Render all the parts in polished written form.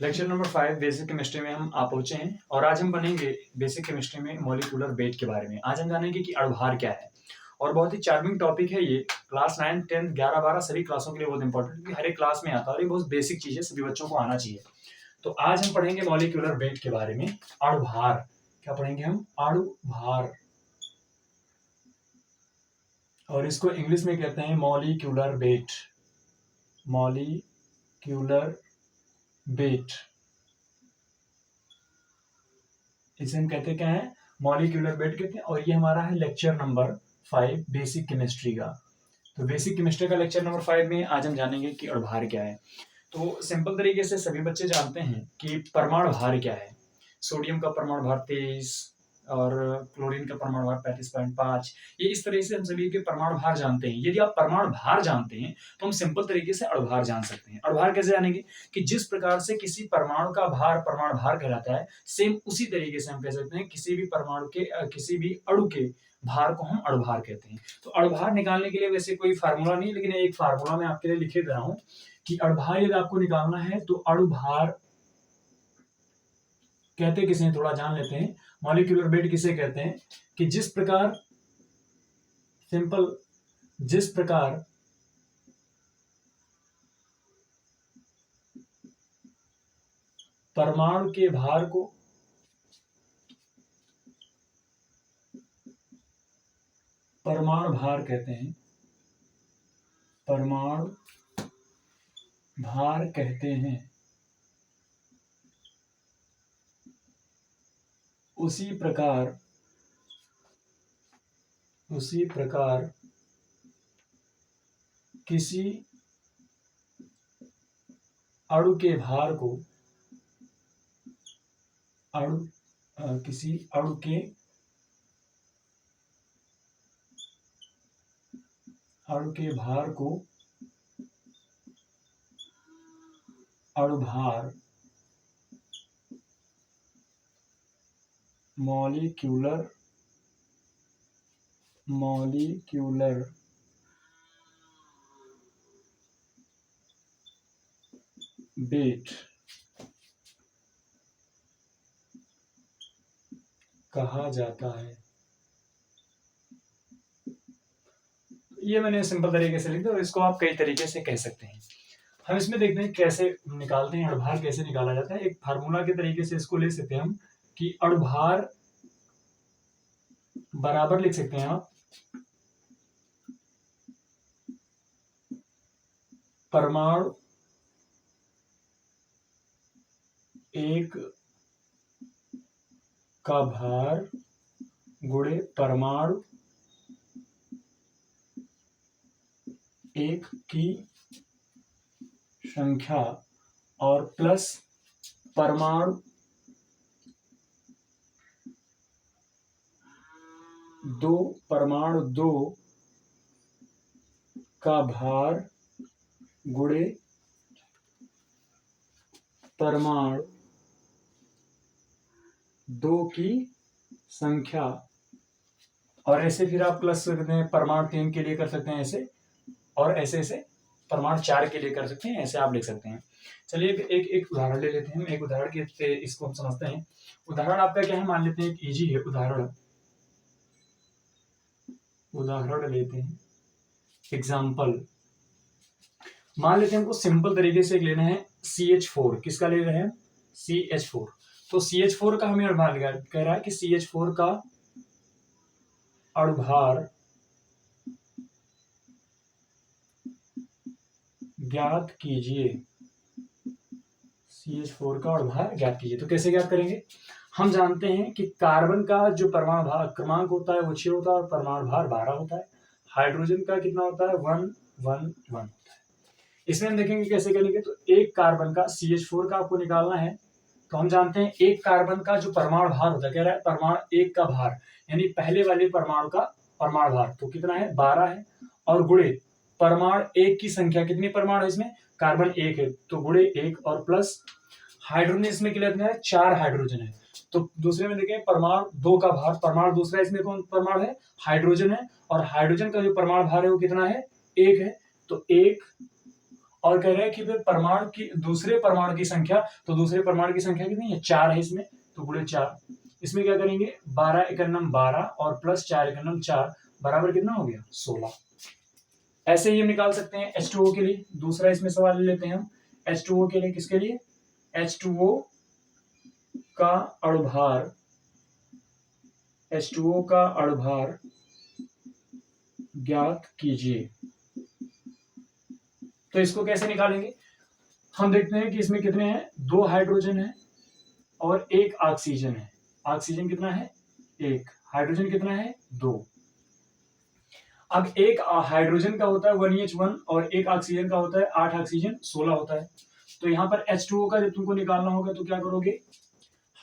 Lecture number 5 basic chemistry में हम आ पहुंचे हैं और आज हम बनेंगे बेसिक केमिस्ट्री में मॉलिक्यूलर वेट के बारे में। आज हम जानेंगे कि अणुभार क्या है और बहुत ही चार्मिंग टॉपिक है ये। क्लास 9, 10, 11, 12 सभी क्लासों के लिए बहुत इंपॉर्टेंट है, हर एक क्लास में आता है और ये बहुत बेसिक चीज है, सभी बच्चों को आना चाहिए। तो आज हम पढ़ेंगे मॉलिक्यूलर वेट के बारे में। अणुभार क्या पढ़ेंगे हम? अणुभार, और इसको इंग्लिश में कहते हैं मॉलिक्यूलर वेट। मॉलिक्यूलर वेट इसे हम कहते क्या है? मॉलिक्यूलर वेट कहते हैं। और ये हमारा है लेक्चर नंबर 5 बेसिक केमिस्ट्री का। तो बेसिक केमिस्ट्री का लेक्चर नंबर 5 में आज हम जानेंगे कि अणुभार क्या है। तो सिंपल तरीके से सभी बच्चे जानते हैं कि परमाणु भार क्या है। सोडियम का परमाणु भार 23 और क्लोरीन का परमाणु भार 35.5। ये इस तरह से हम सभी के परमाणु भार जानते हैं। यदि आप परमाणु भार जानते हैं तो हम सिंपल तरीके से अणुभार जान सकते हैं। अणुभार कैसे जानेंगे? कि जिस प्रकार से किसी परमाणु का भार परमाणु भार कहलाता है, सेम उसी तरीके से हम कह सकते हैं किसी भी परमाणु के किसी भी अणु के भार को हम अणुभार कहते हैं। तो अणुभार निकालने के लिए वैसे कोई फार्मूला नहीं, लेकिन एक फार्मूला मैं आपके लिए लिखे दे रहा हूं कि अणुभार यदि आपको निकालना है तो अणुभार कहते किसे हैं, थोड़ा जान लेते हैं। मॉलिक्यूलर वेट किसे कहते हैं? कि जिस प्रकार परमाणु के भार को परमाणु भार कहते हैं, परमाणु भार कहते हैं, उसी प्रकार किसी अणु के भार को किसी अणु के भार को अणुभार मॉलिक्यूलर वेट कहा जाता है। ये मैंने सिंपल तरीके से लिख दिया और इसको आप कई तरीके से कह सकते हैं। हम इसमें देखते हैं कैसे निकालते हैं, अणुभार कैसे निकाला जाता है। एक फार्मूला के तरीके से इसको ले सकते हैं हम कि अणुभार बराबर लिख सकते हैं आप परमाणु 1 का भार गुणे परमाणु 1 की संख्या और प्लस परमाणु 2 का भार गुणे परमाणु 2 की संख्या। और ऐसे फिर आप प्लस करते हैं परमाणु 3 के लिए कर सकते हैं ऐसे, और ऐसे परमाणु 4 के लिए कर सकते हैं, ऐसे आप लिख सकते हैं। चलिए एक उदाहरण ले लेते हैं। एक उदाहरण के इसको हम समझते हैं। उदाहरण आपका क्या है, मान लेते हैं एक इजी है उदाहरण लेते हैं। एग्जाम्पल मान लेते हैं, हमको सिंपल तरीके से लेना है CH4। किसका ले रहे हैं? CH4। तो CH4 का हमें अणुभार कह रहा है कि CH4 का अणुभार ज्ञात कीजिए। CH4 का अणुभार ज्ञात कीजिए। तो कैसे ज्ञात करेंगे? हम जानते हैं कि कार्बन का जो परमाणु भार क्रमांक होता है वो 6 होता है और परमाणु भार 12 होता है। हाइड्रोजन का कितना होता है? 1 1 1 होता है। इसमें हम देखेंगे कैसे करेंगे। तो एक कार्बन का CH4 का आपको निकालना है, तो हम जानते हैं एक कार्बन का जो परमाणु भार होता है, कह रहा है परमाणु 1 का भार, यानी पहले वाले परमाणु का परमाणु भार तो कितना है? 12 है। और गुणे परमाणु 1 की संख्या, कितनी परमाणु है इसमें? कार्बन 1 है, तो गुणे 1 और प्लस हाइड्रोजन इसमें कितना है? 4 हाइड्रोजन है। तो दूसरे में देखें परमाणु 2 का भार, परमाणु दूसरा इसमें कौन परमाणु है? हाइड्रोजन है। और हाइड्रोजन का जो परमाणु भार है वो कितना है? 1 है। तो 1 और कह रहे हैं कि फिर परमाणु की दूसरे परमाणु की संख्या, तो दूसरे परमाणु की संख्या कितनी है, 4 है इसमें, तो गुणे 4। इसमें क्या करेंगे, 12 एकन्नम 12 और प्लस 4 एकन्नम 4 बराबर कितना हो गया, 16। ऐसे ही हम निकाल सकते हैं H2O के लिए। दूसरा इसमें सवाल ले लेते हैं हम H2O के लिए। किसके लिए, H2O का अणुभार, H2O का अणुभार ज्ञात कीजिए। तो इसको कैसे निकालेंगे, हम देखते हैं कि इसमें कितने हैं, 2 हाइड्रोजन है और 1 ऑक्सीजन है। ऑक्सीजन कितना है, 1, हाइड्रोजन कितना है, 2। अब एक हाइड्रोजन का होता है 1H1 और एक ऑक्सीजन का होता है 8 ऑक्सीजन 16 होता है। तो यहाँ पर H2O का जब तुमको निकालना होगा तो क्या करोगे,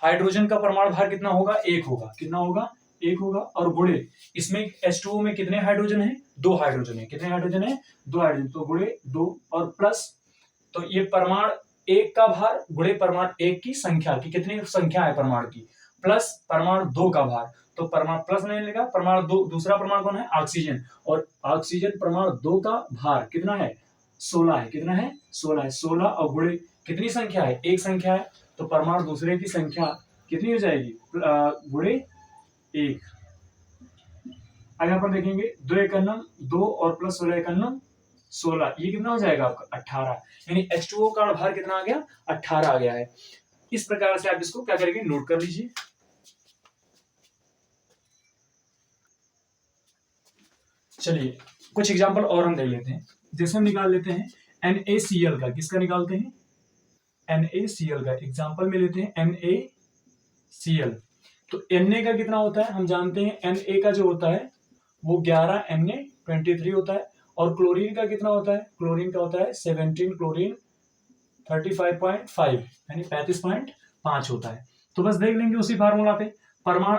हाइड्रोजन का परमाणु भार कितना होगा, 1 होगा। कितना होगा, 1 होगा। और गुणे इसमें H2O में कितने हाइड्रोजन है, 2 हाइड्रोजन है। कितने हाइड्रोजन है, 2 हाइड्रोजन, तो गुणे 2 और प्लस, तो ये परमाणु 1 का भार गुणे परमाणु 1 की संख्या की, कितनी संख्या है परमाणु की, प्लस परमाणु 2 का भार, तो परमाणु प्लस नहीं लेगा, परमाणु 2, दूसरा परमाणु कौन है, ऑक्सीजन, और ऑक्सीजन परमाणु 2 का भार कितना है, 16 है। कितना है, 16 है। 16 और गुणे कितनी संख्या है, 1 संख्या है, तो परमाणु दूसरे की संख्या कितनी हो जाएगी, गुणे 1। अब यहाँ पर देखेंगे 2 एकन्नम 2 और प्लस 16 एकन्नम 16, ये कितना हो जाएगा आपका 18, यानी H2O का भार कितना आ गया, 18 आ गया है। इस प्रकार से आप इसको क्या करेंगे, नोट कर लीजिए। चलिए कुछ एग्जांपल और हम देख लेते हैं। जैसे हम निकाल लेते हैं NaCl का, किसका निकालते हैं, NaCl का एग्जांपल में लेते हैं NaCl। तो Na का कितना होता है, हम जानते हैं Na का जो होता है वो 11 Na23 होता है, और क्लोरीन का कितना होता है, क्लोरीन का होता है 17 क्लोरीन 35.5 यानी 35.5 होता है। तो बस देख लेंगे उसी फार्मूला पे, परमाणु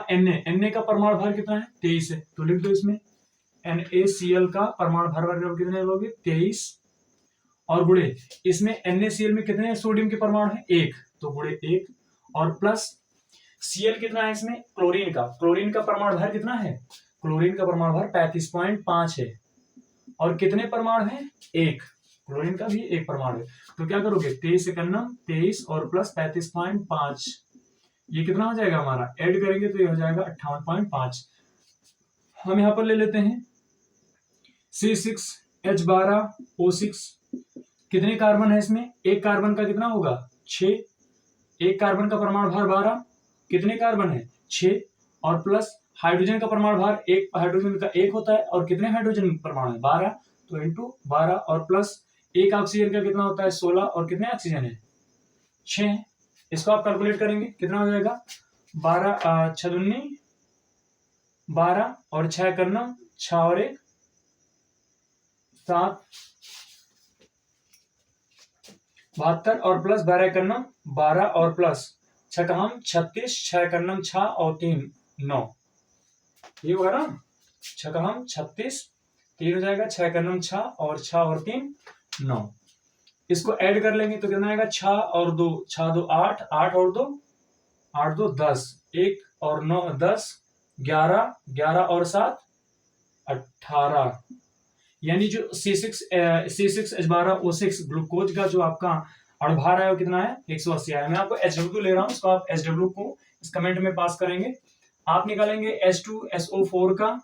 Na का परमाणु भार कितना है, 23 है, तो लिख दो इसमें NaCl का परमाणु भार कितने लोगे, 23, और गुणे इसमें NaCl में कितने सोडियम के परमाणु है, 1, तो गुणे 1, और प्लस Cl कितना है इसमें, क्लोरीन का परमाणु भार कितना है, क्लोरीन का परमाणु भार 35.5 है, और कितने परमाणु है, 1, क्लोरीन का भी 1 परमाणु है। तो क्या करोगे, 23 एकन्नम 23 और प्लस 35.5, ये कितना हो जाएगा हमारा, ऐड करेंगे तो ये हो जाएगा 58.5। हम यहाँ पर ले लेते हैं C6H12O6, कितने कार्बन है इसमें, एक कार्बन का कितना होगा, 6, एक कार्बन का परमाणु भार 12, कितने कार्बन है, 6, और प्लस हाइड्रोजन का परमाणु भार, एक हाइड्रोजन का 1 होता है, और कितने हाइड्रोजन परमाणु है, 12, तो इंटू 12, और प्लस एक ऑक्सीजन का कितना होता है, 16, और कितने ऑक्सीजन है, 6। इसको आप कैलकुलेट करेंगे कितना हो जाएगा, 12 6 दूनी 12 और 6 करना 6 और 1 7, 72, और प्लस 12 करना 12 और प्लस 6 का हम 36, 6 करना 6 और 3 9, ये होगा ना, 6 का हम 36, 3 हो जाएगा, 6 करना 6 और 6 और 3 9। इसको ऐड कर लेंगे तो कितना आएगा, 6 और 2 6 2 8, 8 और 2 8 2 10, 1 और 9 10, 11 11 और 7 18, यानी जो C6H12O6 ग्लूकोज का जो आपका अणुभार है वो कितना है, 180 है। मैं आपको HW ले रहा हूं, इसको आप HW को इस कमेंट में पास करेंगे। आप निकालेंगे H2SO4 का,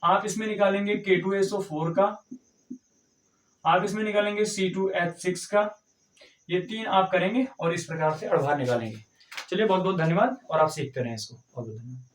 आप इसमें निकालेंगे K2SO4 का, आप इसमें निकालेंगे C2H6 का, ये 3 आप करेंगे और इस प्रकार से अणुभार निकालेंगे। चलिए बहुत बहुत धन्यवाद, और आप सीखते रहें इसको। बहुत बहुत धन्यवाद।